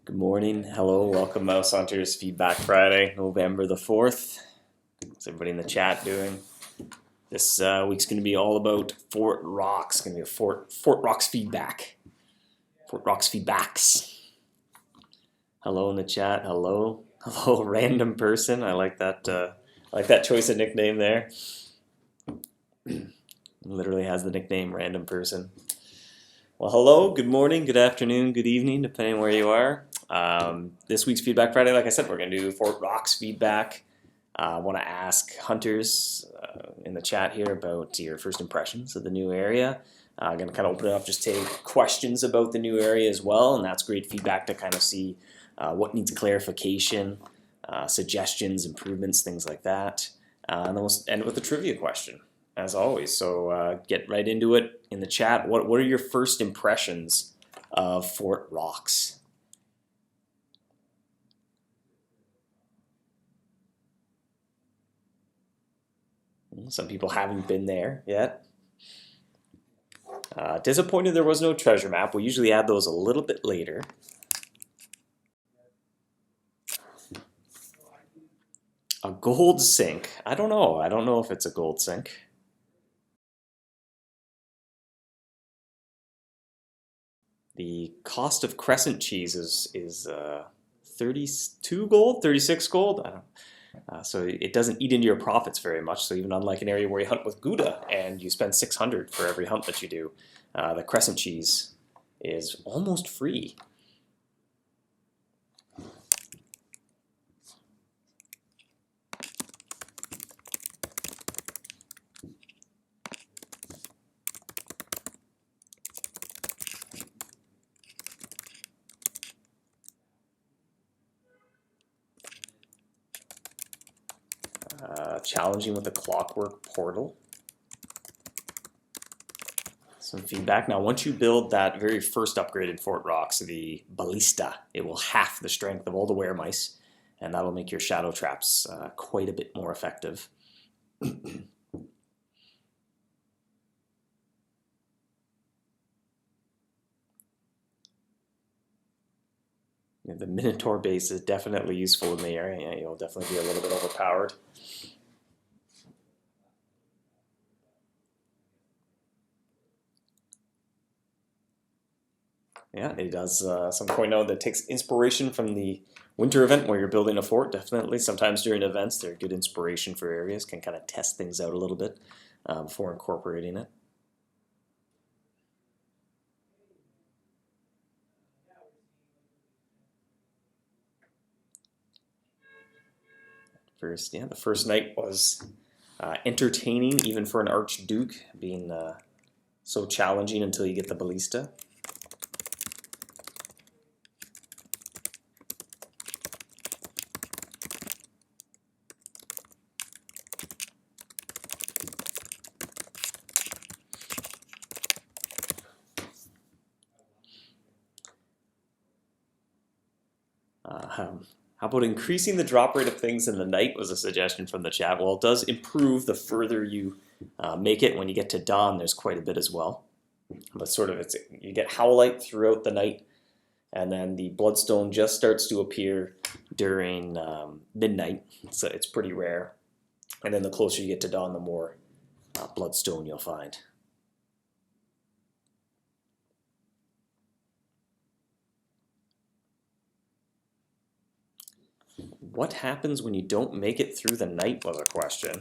Good morning, hello, welcome Mouse Hunters Feedback Friday, November the 4th. How's everybody in the chat doing? This week's going to be all about Fort Rocks. It's going to be a Fort Rocks feedback. Fort Rocks feedbacks. Hello in the chat, hello. Hello, random person. I like that choice of nickname there. Literally has the nickname random person. Well, hello, good morning, good afternoon, good evening, depending on where you are. This week's Feedback Friday, like I said, we're going to do Fort Rocks feedback. I want to ask hunters in the chat here about your first impressions of the new area. I'm going to kind of open it up, just take questions about the new area as well, and that's great feedback to kind of see what needs clarification, suggestions, improvements, things like that. And then we'll end with a trivia question, as always. So get right into it in the chat. What are your first impressions of Fort Rocks? Some people haven't been there yet. Disappointed there was no treasure map. We usually add those a little bit later. A gold sink. I don't know. I don't know if it's a gold sink. The cost of crescent cheese is 32 gold, 36 gold. I don't. So it doesn't eat into your profits very much. So even unlike an area where you hunt with Gouda and you spend 600 for every hunt that you do, the crescent cheese is almost free. Challenging with the clockwork portal. Some feedback. Now, once you build that very first upgraded Fort Rocks, the Ballista, it will half the strength of all the weremice, and that'll make your shadow traps quite a bit more effective. The Minotaur base is definitely useful in the area. You'll definitely be a little bit overpowered. Yeah, it does. Some point out that takes inspiration from the winter event where you're building a fort. Definitely, sometimes during events, they're good inspiration for areas. Can kind of test things out a little bit before incorporating it. The first night was entertaining, even for an Archduke, being so challenging until you get the Ballista. How about increasing the drop rate of things in the night was a suggestion from the chat. Well, it does improve the further you make it. When you get to dawn, there's quite a bit as well. But sort of, you get howlite throughout the night, and then the bloodstone just starts to appear during midnight. So it's pretty rare. And then the closer you get to dawn, the more bloodstone you'll find. What happens when you don't make it through the night was a question.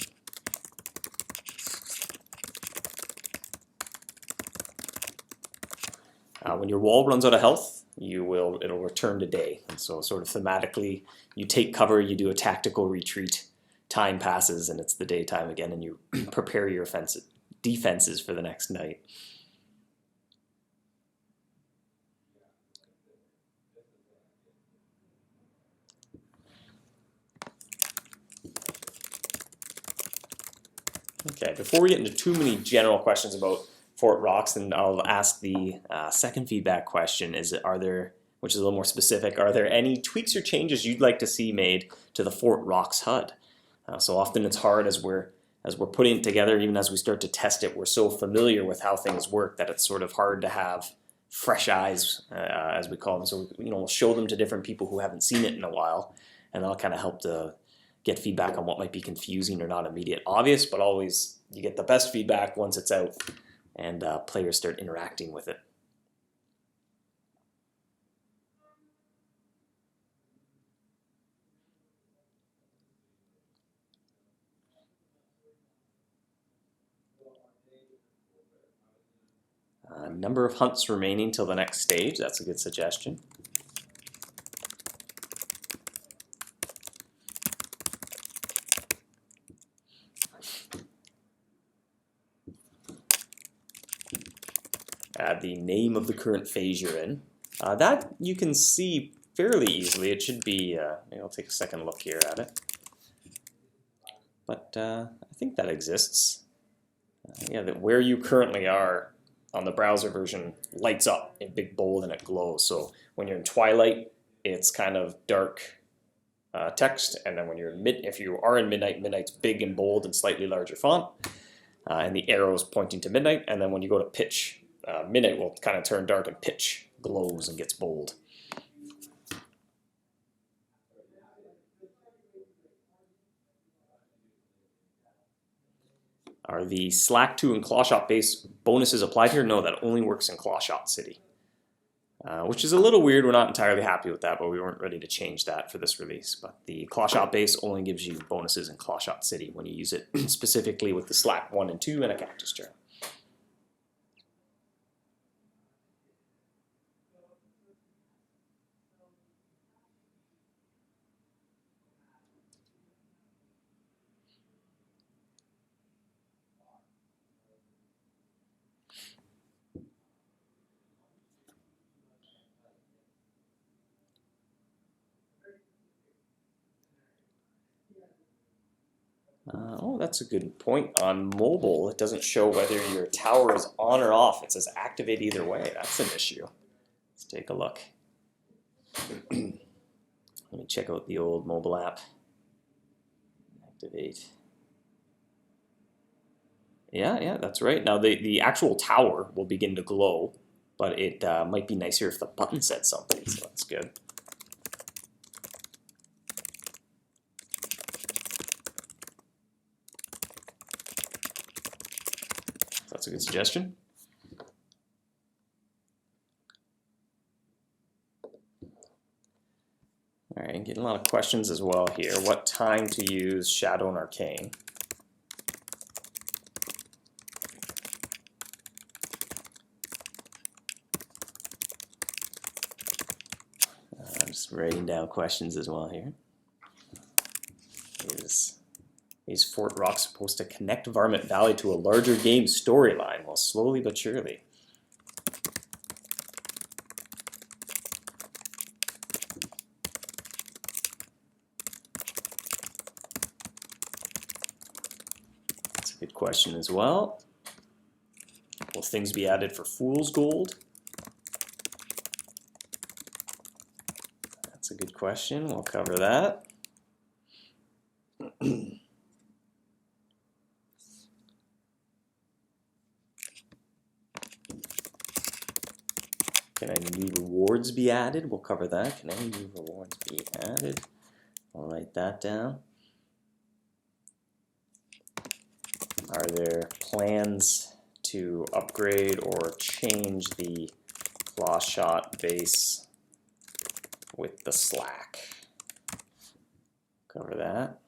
When your wall runs out of health, it'll return to day. And so sort of thematically, you take cover, you do a tactical retreat, time passes, and it's the daytime again, and you prepare your defenses for the next night. Okay, before we get into too many general questions about Fort Rocks, then I'll ask the second feedback question, which is a little more specific. Are there any tweaks or changes you'd like to see made to the Fort Rocks HUD? So often it's hard as we're putting it together, even as we start to test it, we're so familiar with how things work that it's sort of hard to have fresh eyes, as we call them. So we'll show them to different people who haven't seen it in a while, and that'll kind of help to get feedback on what might be confusing or not immediate obvious. But always, you get the best feedback once it's out and players start interacting with it. Number of hunts remaining till the next stage. That's a good suggestion. Add the name of the current phase you're in. That you can see fairly easily. It should be, maybe I'll take a second look here at it. But I think that exists. Yeah, that where you currently are on the browser version lights up in big bold and it glows. So when you're in twilight, it's kind of dark text, and then when you're if you are in midnight, midnight's big and bold and slightly larger font, and the arrow's pointing to midnight. And then when you go to pitch, midnight will kind of turn dark and pitch glows and gets bold. Are the Slack 2 and Clawshot base bonuses applied here? No, that only works in Clawshot City, which is a little weird. We're not entirely happy with that, but we weren't ready to change that for this release. But the Clawshot base only gives you bonuses in Clawshot City when you use it specifically with the Slack 1 and 2 and a Cactus Charm. Oh, that's a good point. On mobile, it doesn't show whether your tower is on or off. It says activate either way. That's an issue. Let's take a look. Let me check out the old mobile app. Activate. Yeah, that's right. Now the actual tower will begin to glow, but it might be nicer if the button said something, so that's good. That's a good suggestion. All right, getting a lot of questions as well here. What time to use Shadow and Arcane? I'm just writing down questions as well here. Is Fort Rock supposed to connect Varmint Valley to a larger game storyline? Well, slowly but surely. That's a good question as well. Will things be added for Fool's Gold? That's a good question. We'll cover that. Can any new rewards be added? We'll cover that. Can any new rewards be added? I'll write that down. Are there plans to upgrade or change the Clawshot base with the Slack? Cover that.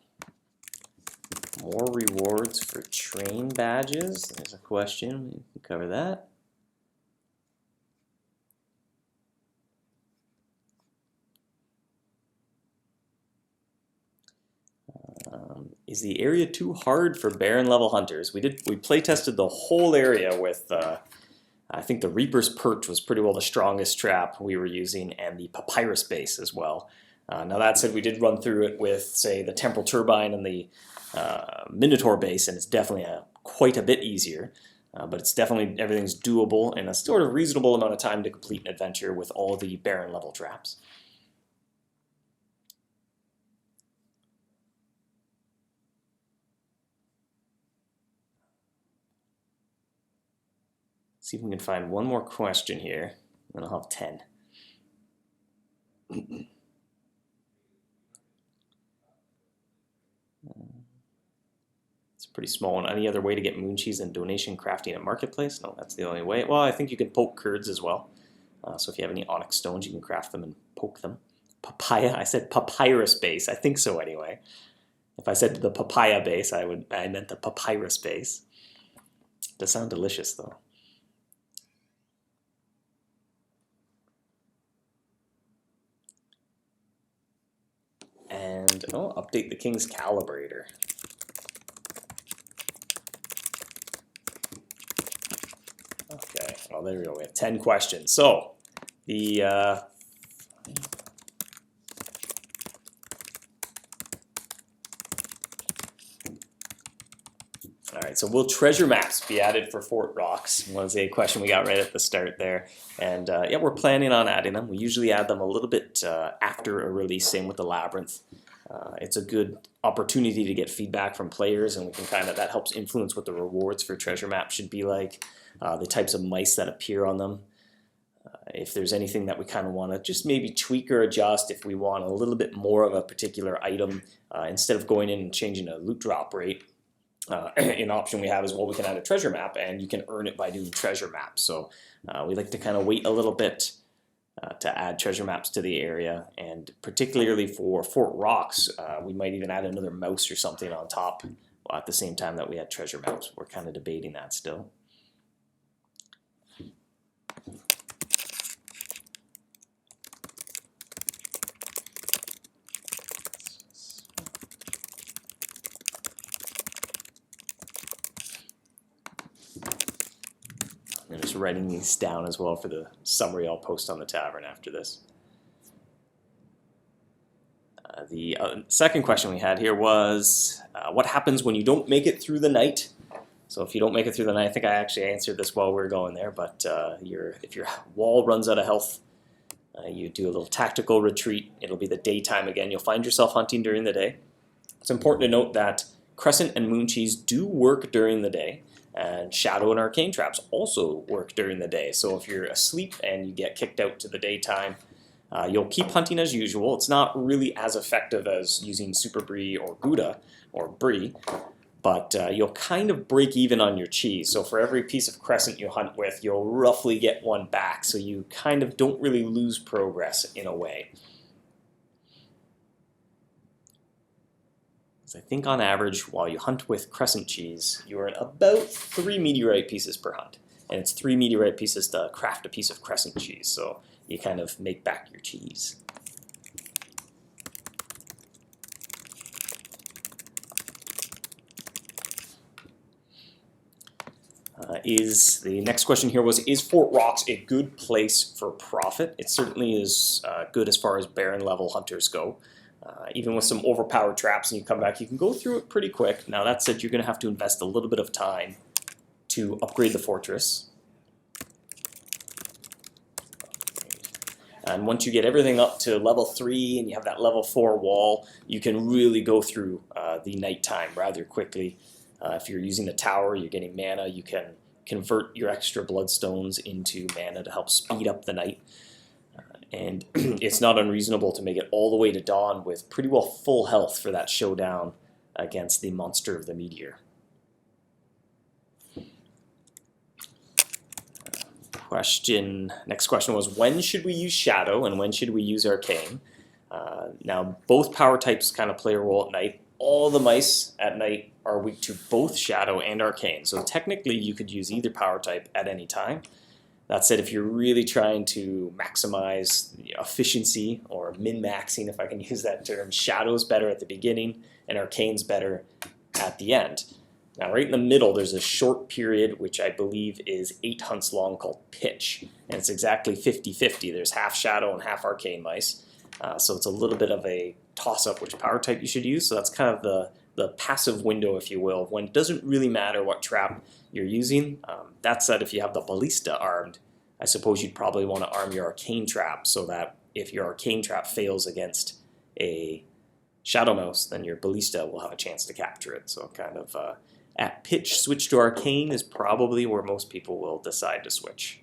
More rewards for train badges. There's a question. We can cover that. Is the area too hard for Baron level hunters? We play tested the whole area with I think the Reaper's Perch was pretty well the strongest trap we were using, and the Papyrus base as well. Now that said, we did run through it with, say, the Temporal Turbine and the Minotaur base, and it's definitely quite a bit easier. But it's definitely, everything's doable in a sort of reasonable amount of time to complete an adventure with all the Baron level traps. See if we can find one more question here. And I'll have 10. It's a pretty small one. Any other way to get moon cheese than donation crafting at marketplace? No, that's the only way. Well, I think you can poke curds as well. So if you have any onyx stones, you can craft them and poke them. Papaya? I said papyrus base. I think so anyway. If I said the papaya base, I meant the papyrus base. It does sound delicious though. And update the King's Calibrator. Okay, well there we go. We have 10 questions. So the all right, so will treasure maps be added for Fort Rocks? Was a question we got right at the start there, and yeah, we're planning on adding them. We usually add them a little bit after a release. Same with the Labyrinth. It's a good opportunity to get feedback from players, and we can that helps influence what the rewards for treasure maps should be like, the types of mice that appear on them. If there's anything that we kind of want to just maybe tweak or adjust, if we want a little bit more of a particular item, instead of going in and changing a loot drop rate, an option we have is, well, we can add a treasure map, and you can earn it by doing treasure maps. So we like to kind of wait a little bit to add treasure maps to the area, and particularly for Fort Rocks, we might even add another mouse or something on top at the same time that we add treasure maps. We're kind of debating that still. I'm just writing these down as well for the summary I'll post on the Tavern after this. The second question we had here was, what happens when you don't make it through the night? So if you don't make it through the night, I think I actually answered this while we were going there, but if your wall runs out of health, you do a little tactical retreat. It'll be the daytime again. You'll find yourself hunting during the day. It's important to note that Crescent and Moon Cheese do work during the day, and Shadow and Arcane Traps also work during the day. So if you're asleep and you get kicked out to the daytime, you'll keep hunting as usual. It's not really as effective as using Super Brie or Gouda or Brie, but you'll kind of break even on your cheese. So for every piece of Crescent you hunt with, you'll roughly get one back. So you kind of don't really lose progress in a way. I think on average, while you hunt with Crescent cheese, you earn about 3 meteorite pieces per hunt. And it's 3 meteorite pieces to craft a piece of Crescent cheese, so you kind of make back your cheese. The next question here was, is Fort Rocks a good place for profit? It certainly is good as far as Baron level hunters go. Even with some overpowered traps and you come back, you can go through it pretty quick. Now that said, you're going to have to invest a little bit of time to upgrade the fortress. And once you get everything up to level 3 and you have that level 4 wall, you can really go through the nighttime rather quickly. If you're using the tower, you're getting mana, you can convert your extra bloodstones into mana to help speed up the night. And it's not unreasonable to make it all the way to dawn with pretty well full health for that showdown against the monster of the meteor. Next question was, when should we use Shadow and when should we use Arcane? Now both power types kind of play a role at night. All the mice at night are weak to both Shadow and Arcane, so technically you could use either power type at any time. That said, if you're really trying to maximize efficiency, or min-maxing, if I can use that term, Shadow's better at the beginning and Arcane's better at the end. Now right in the middle there's a short period which I believe is 8 hunts long called Pitch, and it's exactly 50-50. There's half Shadow and half Arcane mice, so it's a little bit of a toss-up which power type you should use. So that's kind of the passive window, if you will, when it doesn't really matter what trap you're using. That said, if you have the Ballista armed, I suppose you'd probably want to arm your Arcane Trap so that if your Arcane Trap fails against a Shadow Mouse, then your Ballista will have a chance to capture it. So kind of at Pitch, switch to Arcane is probably where most people will decide to switch.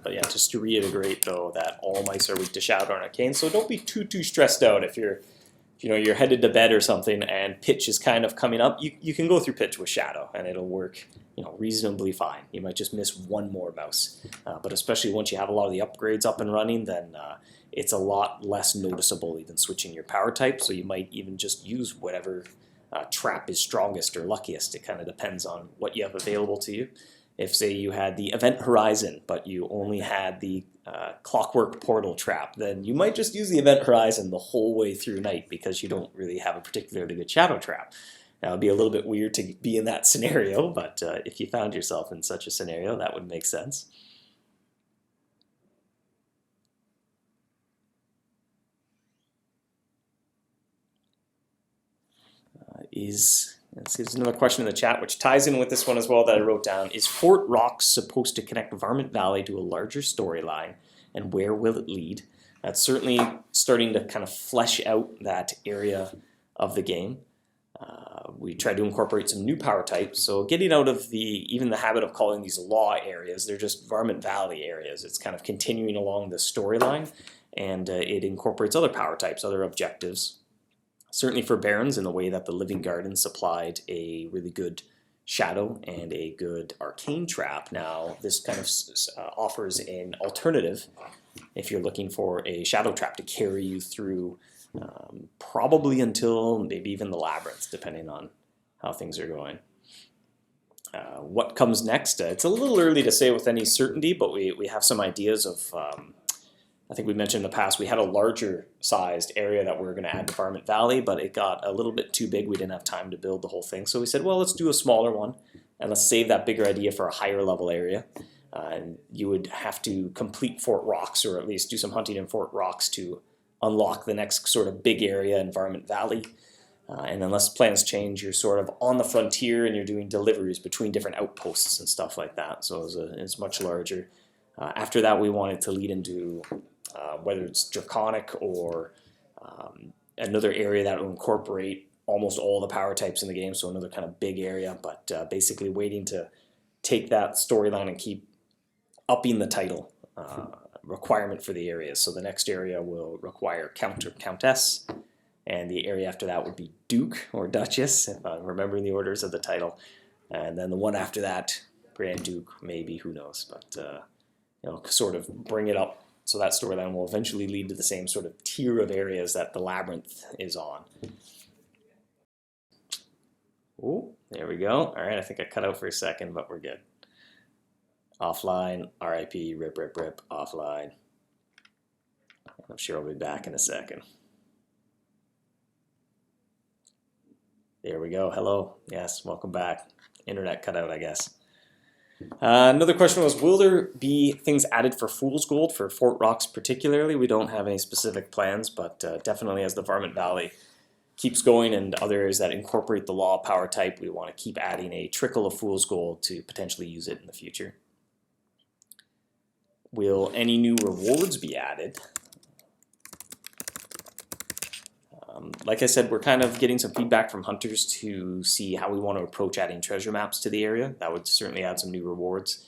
But yeah, just to reiterate though that all mice are weak to shadow and arcane, so don't be too stressed out if you're you're headed to bed or something and pitch is kind of coming up. You can go through pitch with shadow and it'll work reasonably fine. You might just miss one more mouse, but especially once you have a lot of the upgrades up and running, then it's a lot less noticeable even switching your power type. So you might even just use whatever trap is strongest or luckiest. It kind of depends on what you have available to you. If, say, you had the Event Horizon, but you only had the Clockwork Portal trap, then you might just use the Event Horizon the whole way through night because you don't really have a particularly good shadow trap. Now, it'd be a little bit weird to be in that scenario, but if you found yourself in such a scenario, that would make sense. There's another question in the chat, which ties in with this one as well that I wrote down. Is Fort Rocks supposed to connect Varmint Valley to a larger storyline, and where will it lead? That's certainly starting to kind of flesh out that area of the game. We tried to incorporate some new power types, so getting out of even the habit of calling these law areas, they're just Varmint Valley areas. It's kind of continuing along the storyline, and it incorporates other power types, other objectives. Certainly for Barrens, in the way that the Living Garden supplied a really good shadow and a good arcane trap. Now this kind of offers an alternative if you're looking for a shadow trap to carry you through probably until maybe even the Labyrinth, depending on how things are going. What comes next? It's a little early to say with any certainty, but we have some ideas of I think we mentioned in the past we had a larger sized area that we were going to add to Varmint Valley, but it got a little bit too big. We didn't have time to build the whole thing. So we said, well, let's do a smaller one and let's save that bigger idea for a higher level area. And you would have to complete Fort Rocks, or at least do some hunting in Fort Rocks to unlock the next sort of big area in Varmint Valley. And unless plans change, you're sort of on the frontier and you're doing deliveries between different outposts and stuff like that. So it's much larger. After that, we wanted to lead into whether it's Draconic or another area that will incorporate almost all the power types in the game, so another kind of big area, but basically waiting to take that storyline and keep upping the title requirement for the areas. So the next area will require Count or Countess, and the area after that would be Duke or Duchess, if I'm remembering the orders of the title, and then the one after that, Grand Duke, maybe, who knows, but sort of bring it up. So that storyline will eventually lead to the same sort of tier of areas that the Labyrinth is on. Oh, there we go. All right, I think I cut out for a second, but we're good. Offline, RIP, rip, offline. I'm sure I'll be back in a second. There we go. Hello. Yes, welcome back. Internet cut out, I guess. Another question was, will there be things added for Fool's Gold for Fort Rocks particularly? We don't have any specific plans, but definitely as the Varmint Valley keeps going and other areas that incorporate the law power type, we want to keep adding a trickle of Fool's Gold to potentially use it in the future. Will any new rewards be added? Like I said, we're kind of getting some feedback from hunters to see how we want to approach adding treasure maps to the area. That would certainly add some new rewards.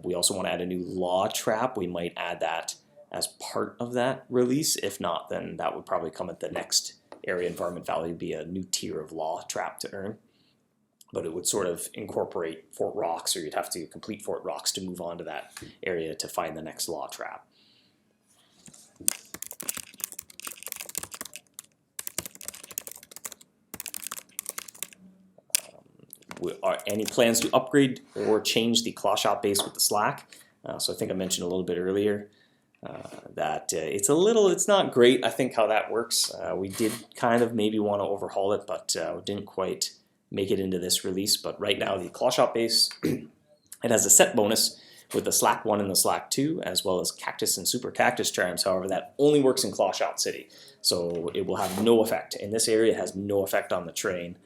We also want to add a new law trap. We might add that as part of that release. If not, then that would probably come at the next area in Varmint Valley, be a new tier of law trap to earn. But it would sort of incorporate Fort Rocks, or you'd have to complete Fort Rocks to move on to that area to find the next law trap. Any plans to upgrade or change the claw shot base with the slack? So I think I mentioned a little bit earlier that it's not great, I think, how that works. We did kind of maybe want to overhaul it, but didn't quite make it into this release. But right now the claw shot base, it has a set bonus with the slack 1 and the slack 2, as well as cactus and super cactus charms. However, that only works in Claw Shot City, so it will have no effect. In this area, it has no effect on the train.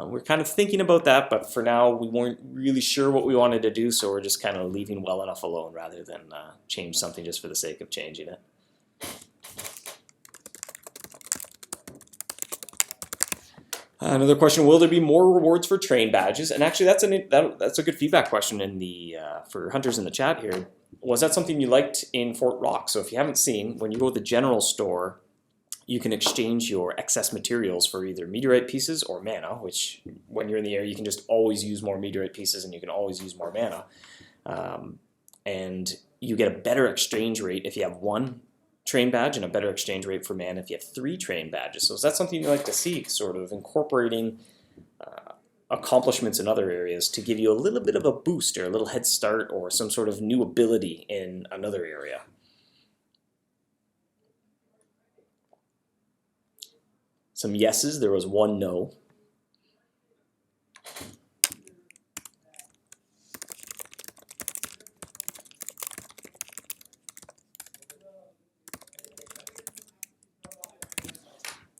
We're kind of thinking about that, but for now we weren't really sure what we wanted to do, so we're just kind of leaving well enough alone rather than change something just for the sake of changing it. Another question: will there be more rewards for train badges? And actually, that's a good feedback question in the for hunters in the chat here. was that something you liked in Fort Rock? So if you haven't seen, when you go to the general store, you can exchange your excess materials for either meteorite pieces or mana, which when you're in the air, you can just always use more meteorite pieces and you can always use more mana. And you get a better exchange rate if you have one train badge and a better exchange rate for mana if you have 3 train badges. So is that something you like to see, sort of incorporating accomplishments in other areas to give you a little bit of a boost or a little head start or some sort of new ability in another area? Some yeses, there was one no.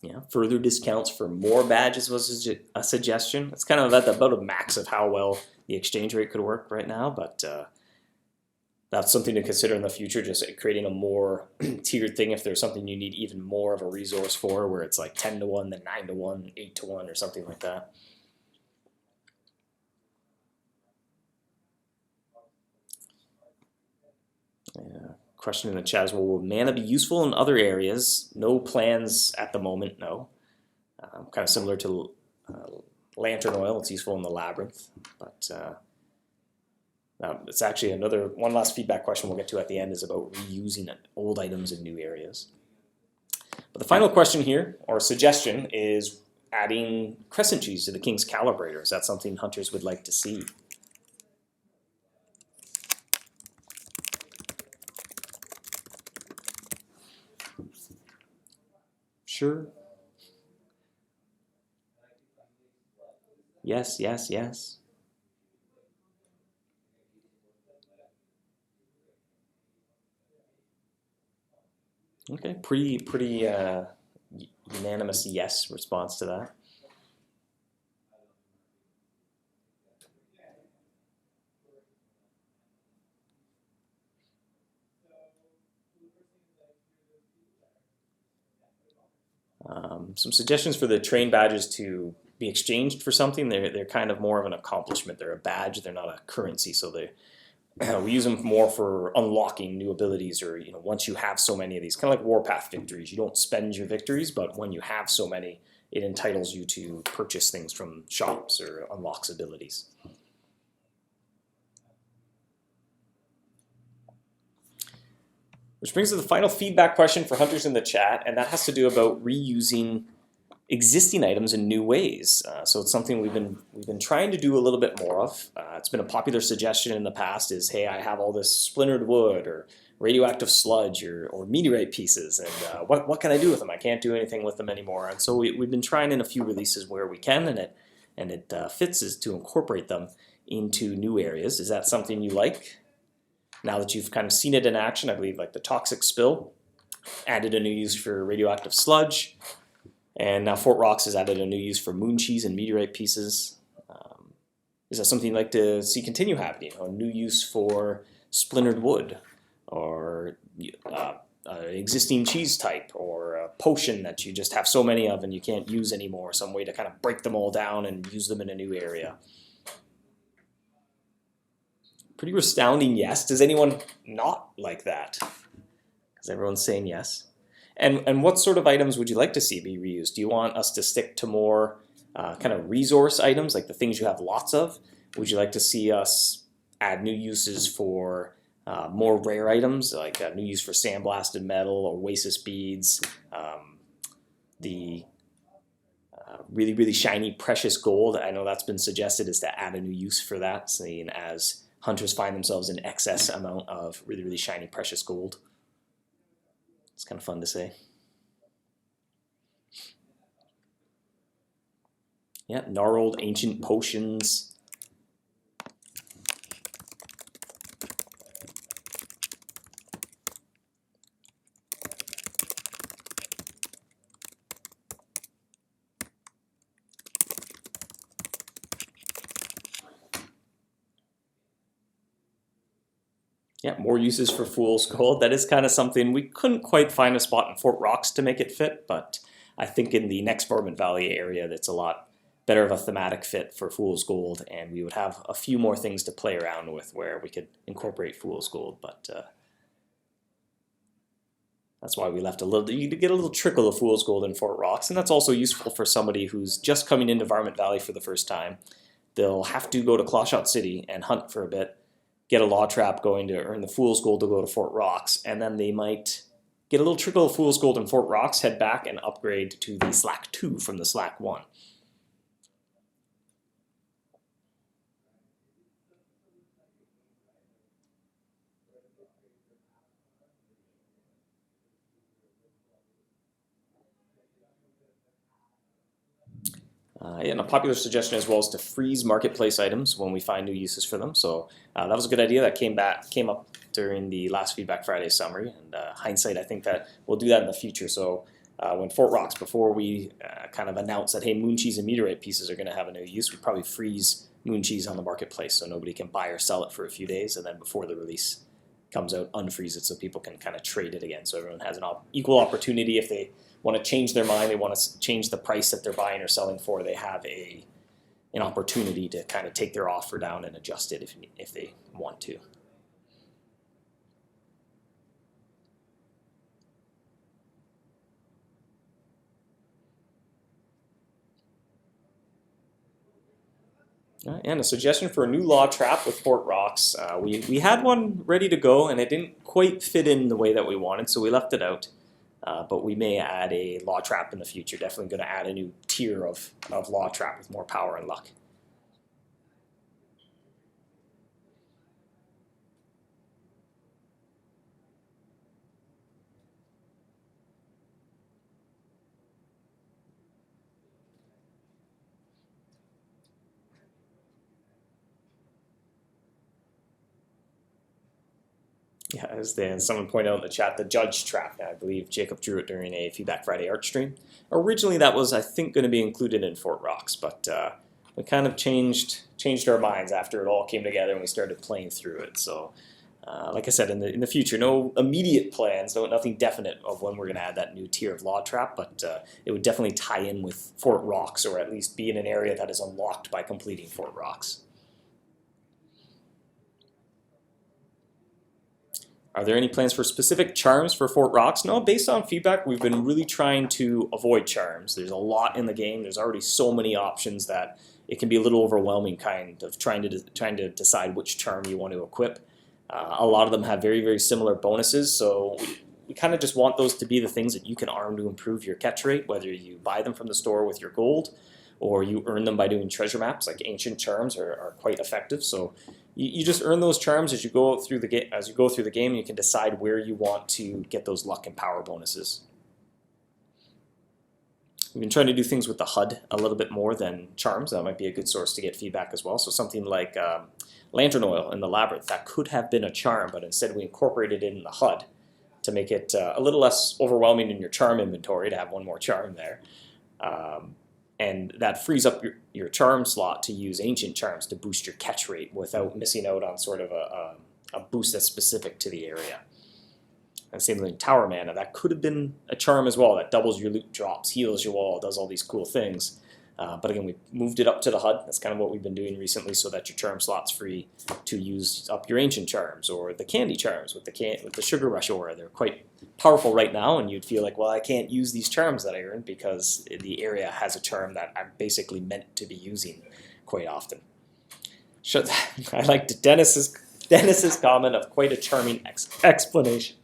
Yeah, further discounts for more badges was a suggestion. It's kind of at about a max of how well the exchange rate could work right now, but that's something to consider in the future, just creating a more tiered thing if there's something you need even more of a resource for, where it's like 10 to 1, then 9 to 1, 8 to 1, or something like that. Yeah. Question in the chat is, well, will mana be useful in other areas? No plans at the moment, no. Kind of similar to lantern oil, it's useful in the labyrinth, but it's actually one last feedback question we'll get to at the end is about reusing old items in new areas. But the final question here, or suggestion, is adding crescent cheese to the King's Calibrator. Is that something hunters would like to see? Sure. Yes, yes, yes. Okay, pretty unanimous yes response to that. Some suggestions for the train badges to be exchanged for something. They're kind of more of an accomplishment. They're a badge. They're not a currency. So we use them more for unlocking new abilities, or once you have so many of these, kind of like Warpath victories. You don't spend your victories, but when you have so many, it entitles you to purchase things from shops or unlocks abilities. Which brings us to the final feedback question for hunters in the chat, and that has to do about reusing existing items in new ways. So it's something we've been trying to do a little bit more of. It's been a popular suggestion in the past is, hey, I have all this splintered wood or radioactive sludge or meteorite pieces, and what can I do with them? I can't do anything with them anymore. And so we've been trying in a few releases where we can, and it fits is to incorporate them into new areas. Is that something you like? Now that you've kind of seen it in action, I believe like the toxic spill added a new use for radioactive sludge, and now Fort Rocks has added a new use for moon cheese and meteorite pieces. Is that something you'd like to see continue happening? A new use for splintered wood, or existing cheese type, or a potion that you just have so many of and you can't use anymore, some way to kind of break them all down and use them in a new area? Pretty resounding yes. Does anyone not like that? Because everyone's saying yes. And what sort of items would you like to see be reused? Do you want us to stick to more kind of resource items, like the things you have lots of? Would you like to see us add new uses for more rare items, like a new use for sandblasted metal, oasis beads, the really, really shiny precious gold? I know that's been suggested, is to add a new use for that, seeing as hunters find themselves in excess amount of really, really shiny precious gold. It's kind of fun to say. Yeah, gnarled ancient potions. Yeah, more uses for Fool's Gold. That is kind of something we couldn't quite find a spot in Fort Rocks to make it fit, but I think in the next Varmint Valley area, that's a lot better of a thematic fit for Fool's Gold, and we would have a few more things to play around with where we could incorporate Fool's Gold, but that's why we left a little, you get a little trickle of Fool's Gold in Fort Rocks, and that's also useful for somebody who's just coming into Varmint Valley for the first time. They'll have to go to Clawshot City and hunt for a bit, get a law trap going to earn the Fool's Gold to go to Fort Rocks, and then they might get a little trickle of Fool's Gold in Fort Rocks, head back and upgrade to the Slack 2 from the Slack 1. And a popular suggestion as well is to freeze marketplace items when we find new uses for them. So that was a good idea that came up during the last Feedback Friday summary. And hindsight, I think that we'll do that in the future. So when Fort Rocks, before we kind of announce that, hey, moon cheese and meteorite pieces are going to have a new use, we probably freeze moon cheese on the marketplace so nobody can buy or sell it for a few days, and then before the release comes out, unfreeze it so people can kind of trade it again. So everyone has an equal opportunity. If they want to change their mind, they want to change the price that they're buying or selling for, they have an opportunity to kind of take their offer down and adjust it if they want to. And a suggestion for a new law trap with Fort Rocks. We had one ready to go, and it didn't quite fit in the way that we wanted, so we left it out. But we may add a law trap in the future. Definitely going to add a new tier of law trap with more power and luck. Yeah, as someone pointed out in the chat, the Judge Trap. I believe Jacob drew it during a Feedback Friday art stream. Originally, that was, I think, going to be included in Fort Rocks, but we kind of changed our minds after it all came together and we started playing through it. So, like I said, in the future, no immediate plans, nothing definite of when we're going to add that new tier of Law Trap, but it would definitely tie in with Fort Rocks, or at least be in an area that is unlocked by completing Fort Rocks. Are there any plans for specific charms for Fort Rocks? No, based on feedback, we've been really trying to avoid charms. There's a lot in the game. There's already so many options that it can be a little overwhelming, kind of trying to decide which charm you want to equip. A lot of them have very, very similar bonuses, so we kind of just want those to be the things that you can arm to improve your catch rate, whether you buy them from the store with your gold or you earn them by doing treasure maps. Like ancient charms are quite effective, so you just earn those charms as you go through the game. And you can decide where you want to get those luck and power bonuses. We've been trying to do things with the HUD a little bit more than charms. That might be a good source to get feedback as well. So something like lantern oil in the labyrinth, that could have been a charm, but instead we incorporated it in the HUD to make it a little less overwhelming in your charm inventory to have one more charm there. And that frees up your charm slot to use ancient charms to boost your catch rate without missing out on sort of a boost that's specific to the area. And same with Tower Mana, that could have been a charm as well, that doubles your loot drops, heals your wall, does all these cool things. But again, we moved it up to the HUD. That's kind of what we've been doing recently, so that your charm slot's free to use up your ancient charms, or the candy charms with the Sugar Rush aura. They're quite powerful right now, and you'd feel like, well, I can't use these charms that I earned because the area has a charm that I'm basically meant to be using quite often. I liked Dennis's comment of quite a charming explanation.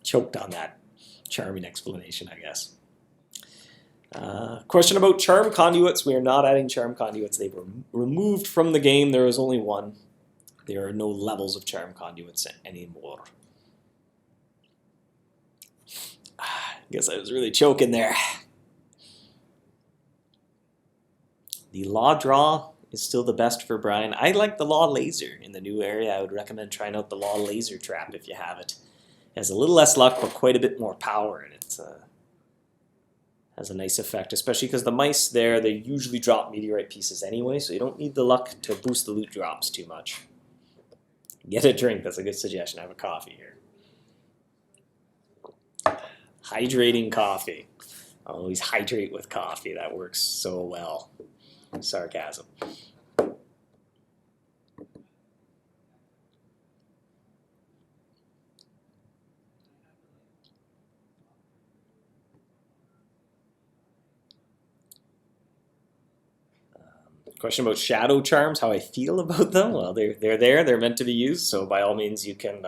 Choked on that charming explanation, I guess. Question about charm conduits. We are not adding charm conduits. They were removed from the game. There is only one. There are no levels of charm conduits anymore. I guess I was really choking there. The Law Draw is still the best for Brian. I like the Law Laser in the new area. I would recommend trying out the Law Laser Trap if you have it. It has a little less luck, but quite a bit more power, and it has a nice effect, especially because the mice there, they usually drop meteorite pieces anyway, so you don't need the luck to boost the loot drops too much. Get a drink, that's a good suggestion. I have a coffee here. Hydrating coffee. Always hydrate with coffee. That works so well. Sarcasm. Question about shadow charms, how I feel about them. Well, they're there. They're meant to be used. So by all means, you can,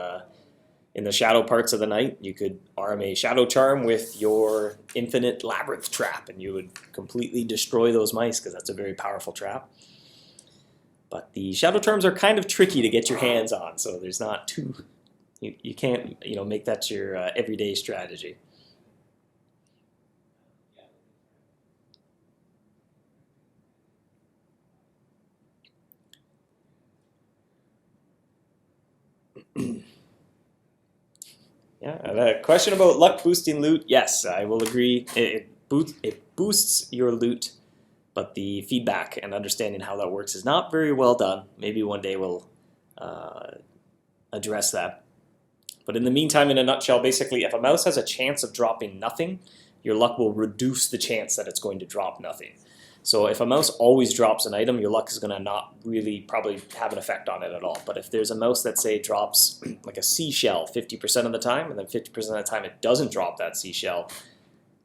in the shadow parts of the night, you could arm a shadow charm with your infinite labyrinth trap, and you would completely destroy those mice because that's a very powerful trap. But the shadow charms are kind of tricky to get your hands on, so there's not too, you can't make that your everyday strategy. Yeah, and a question about luck boosting loot. Yes, I will agree. It boosts your loot, but the feedback and understanding how that works is not very well done. Maybe one day we'll address that. But in the meantime, in a nutshell, basically, if a mouse has a chance of dropping nothing, your luck will reduce the chance that it's going to drop nothing. So if a mouse always drops an item, your luck is going to not really probably have an effect on it at all. But if there's a mouse that, say, drops like a seashell 50% of the time, and then 50% of the time it doesn't drop that seashell,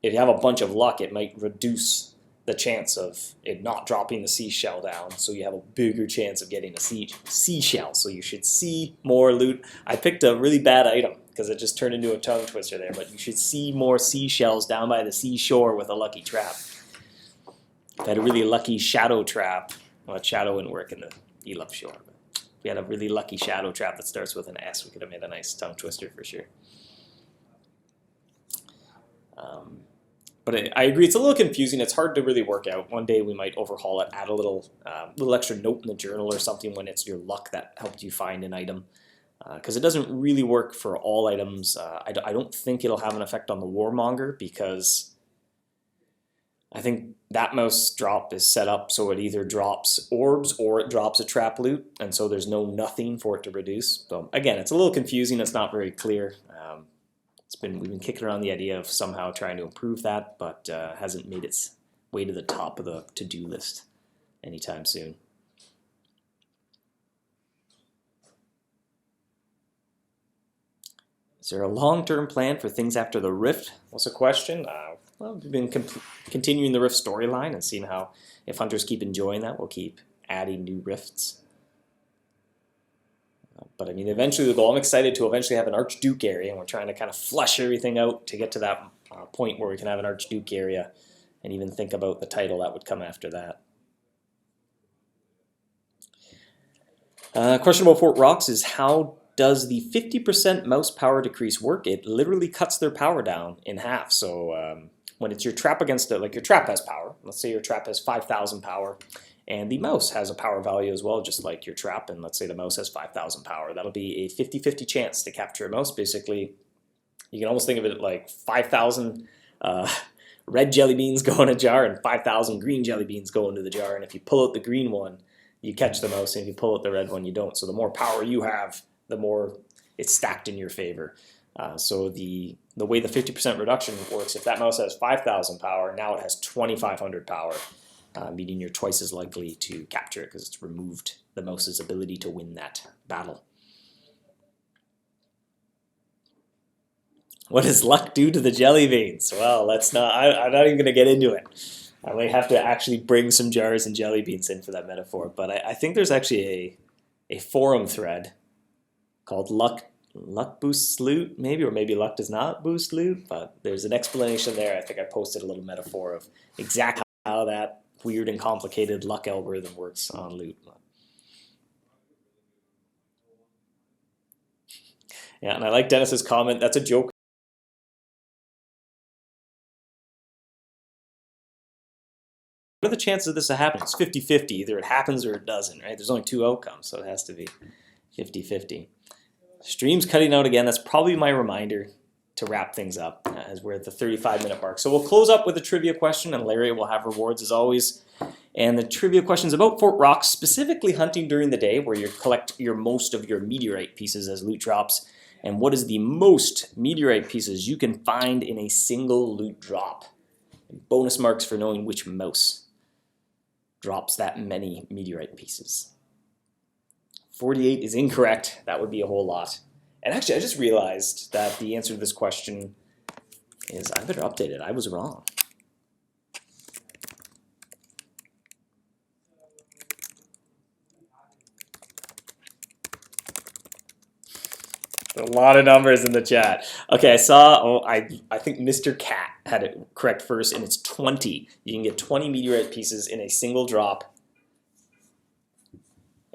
if you have a bunch of luck, it might reduce the chance of it not dropping the seashell down, so you have a bigger chance of getting a seashell. So you should see more loot. I picked a really bad item because it just turned into a tongue twister there, but you should see more seashells down by the seashore with a lucky trap. If I had a really lucky shadow trap, well, shadow wouldn't work in the Elup shore, but if we had a really lucky shadow trap that starts with an S, we could have made a nice tongue twister for sure. But I agree, it's a little confusing. It's hard to really work out. One day we might overhaul it, add a little extra note in the journal or something when it's your luck that helped you find an item. Because it doesn't really work for all items. I don't think it'll have an effect on the Warmonger because I think that mouse drop is set up so it either drops orbs or it drops a trap loot, and so there's nothing for it to reduce. So again, it's a little confusing. It's not very clear. We've been kicking around the idea of somehow trying to improve that, but hasn't made its way to the top of the to-do list anytime soon. Is there a long-term plan for things after the Rift? Was a question. Well, we've been continuing the Rift storyline and seeing how, if hunters keep enjoying that, we'll keep adding new Rifts. But I mean, eventually the goal, I'm excited to eventually have an Archduke area, and we're trying to kind of flush everything out to get to that point where we can have an Archduke area and even think about the title that would come after that. Question about Fort Rocks is, how does the 50% mouse power decrease work? It literally cuts their power down in half. So when it's your trap against it, like your trap has power. Let's say your trap has 5,000 power, and the mouse has a power value as well, just like your trap, and let's say the mouse has 5,000 power. That'll be a 50-50 chance to capture a mouse. Basically, you can almost think of it like 5,000 red jelly beans go in a jar and 5,000 green jelly beans go into the jar, and if you pull out the green one, you catch the mouse, and if you pull out the red one, you don't. So the more power you have, the more it's stacked in your favor. So the way the 50% reduction works, if that mouse has 5,000 power, now it has 2,500 power. Meaning you're twice as likely to capture it because it's removed the mouse's ability to win that battle. What does luck do to the jelly beans? Well, let's not. I'm not even going to get into it. I might have to actually bring some jars and jelly beans in for that metaphor. But I think there's actually a forum thread called Luck Boosts Loot, maybe, or maybe luck does not boost loot. But there's an explanation there. I think I posted a little metaphor of exactly how that weird and complicated luck algorithm works on loot. Yeah, and I like Dennis's comment. That's a joke. What are the chances of this happening? It's 50-50. Either it happens or it doesn't, right? There's only two outcomes, so it has to be 50-50. Stream's cutting out again. That's probably my reminder to wrap things up as we're at the 35-minute mark. So we'll close up with a trivia question, and Larry will have rewards as always. And the trivia question is about Fort Rocks, specifically hunting during the day, where you collect most of your meteorite pieces as loot drops. And what is the most meteorite pieces you can find in a single loot drop? Bonus marks for knowing which mouse drops that many meteorite pieces. 48 is incorrect. That would be a whole lot. And actually, I just realized that the answer to this question is I better update it. I was wrong. A lot of numbers in the chat. Okay, I saw, I think Mr. Cat had it correct first, and it's 20. You can get 20 meteorite pieces in a single drop.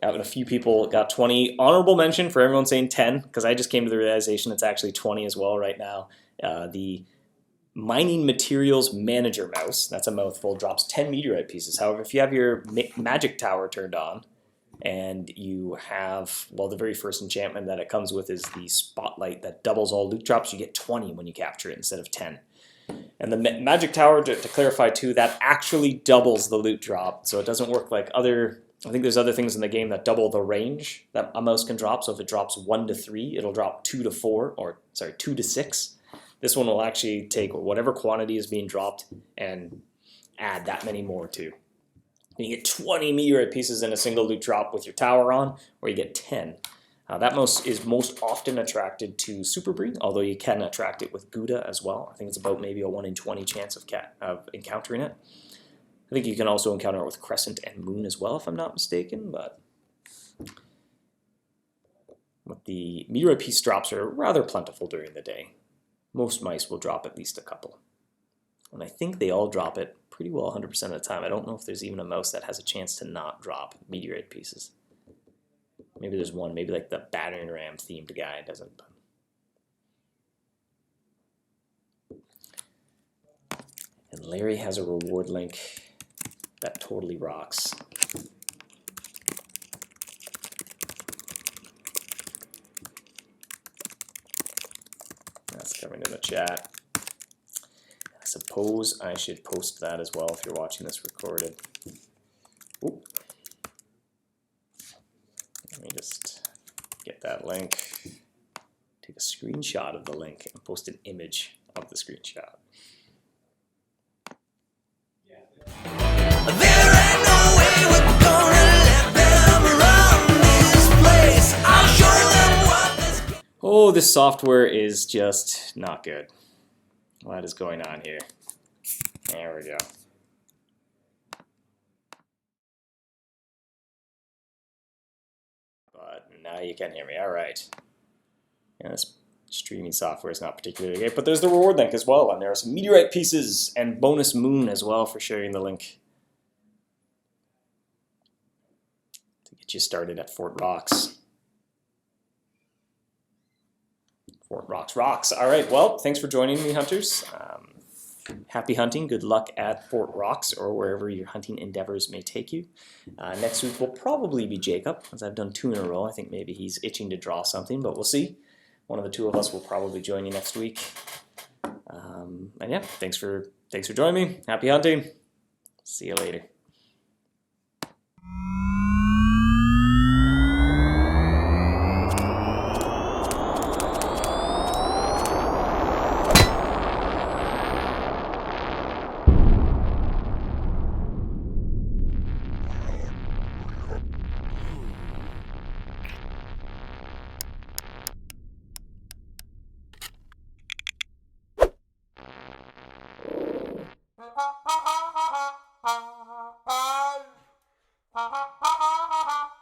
And a few people got 20. Honorable mention for everyone saying 10, because I just came to the realization it's actually 20 as well right now. The Mining Materials Manager mouse, that's a mouthful, drops 10 meteorite pieces. However, if you have your magic tower turned on, and you have, well, the very first enchantment that it comes with is the spotlight that doubles all loot drops. You get 20 when you capture it instead of 10. And the magic tower, to clarify too, that actually doubles the loot drop. So it doesn't work like other, I think there's other things in the game that double the range that a mouse can drop. So if it drops 1 to 3, it'll drop 2 to 4, or sorry, 2 to 6. This one will actually take whatever quantity is being dropped and add that many more too. You get 20 meteorite pieces in a single loot drop with your tower on, or you get 10. That mouse is most often attracted to Super Breed, although you can attract it with Gouda as well. I think it's about maybe a 1 in 20 chance of encountering it. I think you can also encounter it with Crescent and Moon as well, if I'm not mistaken. But the meteorite piece drops are rather plentiful during the day. Most mice will drop at least a couple. And I think they all drop it pretty well 100% of the time. I don't know if there's even a mouse that has a chance to not drop meteorite pieces. Maybe there's one, maybe like the battering ram themed guy doesn't. And Larry has a reward link that totally rocks. That's coming in the chat. I suppose I should post that as well if you're watching this recorded. Oop. Let me just get that link, take a screenshot of the link, and post an image of the screenshot. Oh, this software is just not good. What is going on here? There we go. But now you can hear me. All right. Yeah, this streaming software is not particularly great, but there's the reward link as well, and there are some meteorite pieces and bonus moon as well for sharing the link to get you started at Fort Rocks. Fort Rocks rocks. All right, well, thanks for joining me, hunters. Happy hunting. Good luck at Fort Rocks or wherever your hunting endeavors may take you. Next week will probably be Jacob, as I've done 2 in a row. I think maybe he's itching to draw something, but we'll see. One of the 2 of us will probably join you next week. And yeah, thanks for joining me. Happy hunting. See you later.